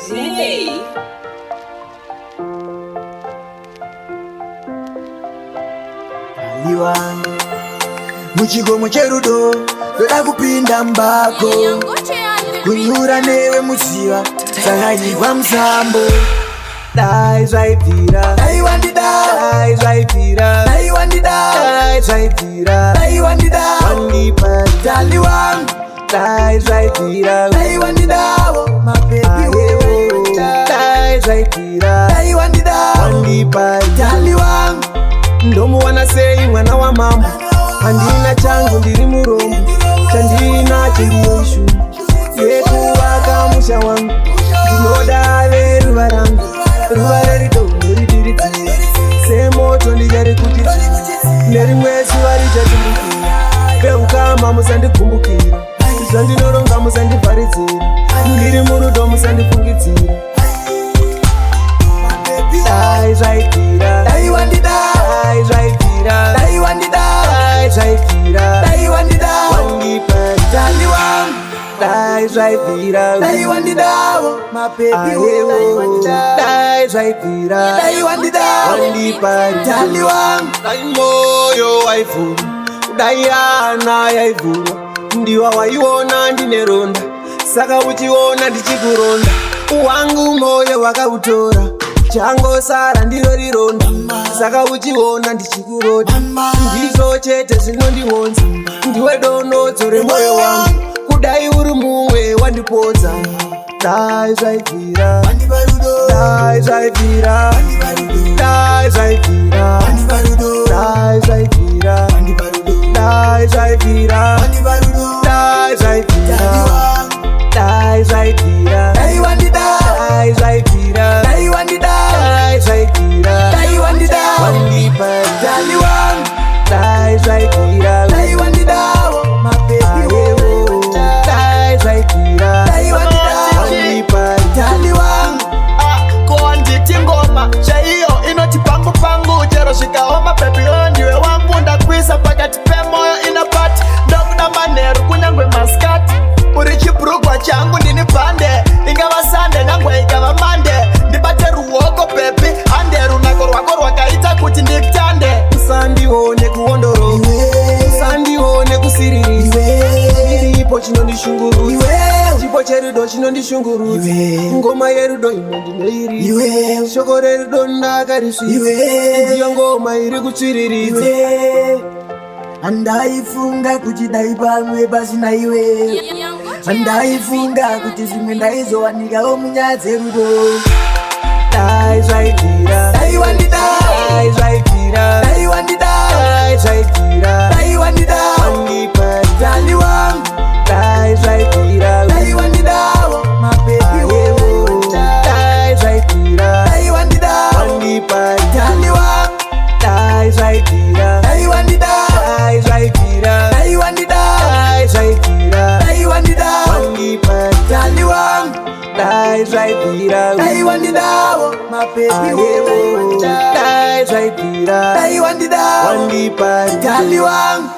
Zee. Aliwa muchigomo cherudo roda kupinda mbako kunyura newe muziva sakanyigwa musambo dai zvaibvira dai wandida dai zvaibvira dai wandida dai zvaibvira dai wandida wandipa dali wangu dai zvaibvira dai wandidawo mabebi dai zvaibvira dai wandida wandipa dali wangu ndomuwana sei mwana wa mama handina changu ndiri murombo chandinacho ndiyo ishu yekuvaka musha wangu ndinoda veruva rangu ruva rerido ridiridzi semoto ndichari kuti nerimwe zuva richatumbukira veukama musandigumbukira zvandinoronga musandivharidzira ndiri murudo musandifungidzira dai zvaibvira dai wandida dai zvaibvira dai wandida dai zvaibvira dai wandida wandipa dali wangu dai zvaibvira dai wandidawo mabebi dai zvaibvira dai wandida wandipa dali wangu dai moyo waivhura dai ana yaivhura ndiwa waiona ndine ronda saka uchiona ndichikuronda wangu moyo wakautora changosara ndiro rironda saka uchiona ndichikurota ndizvo chete zvinondionza ndiwe donodzo remwoyo wangu kudai uri mumwe wandipodza dai zvaibvira dai zvaibvira dai zvaibvira dai zvaibvira dai zvaibvira dai zvaibvira dai zvaibvira dai wandida dai zvaibvira dai wandida dai zvaibvira dai wandida wandipa dali wangu dai zvaibvira dai wandidawo mabebi dai zvaibvira dai wandida wandipa dali wangu ko nditi ngoma chaiyo inoti pangu pangu chero zvikaoma bebi ndiwe wangu ndakwisa pakati pemoyo ina pati ndakuda manheru kunyangwe maskati uri chibrugwa changu ndini bhande ingava sande nyangwe ikava mande ndibate ruoko bebi hande runako rwako rwakaita kuti ndikutande usandione kuondoro usandione kusiririza iripo chinondishungurudza chipo cherudo chinondishungurudza ngoma yerudo ino ndinoiri shoko rerudo ndakarisvisa ndiyo ngoma iri kutsviriridza handaifunga kuti dai pamwe pasina iwe handaifunga kuti zvimwe ndaizowanikawo munyaya dzerudo dai zvaibvira dai wandida dai zvaibvira dai wandida dai zvaibvira dai wandida wandipa dali wangu dai zvaibvira dai wandidawo mabebi dai zvaibvira dai wandida wandipa dali wangu dai zvaibvira dai wandida dai zvaibvira dai wandida dai zvaibvira dai wandida wandipa dali wangu dai zvaibvira dai wandidawo mabebi dai zvaibvira dai wandida wandipa dali wangu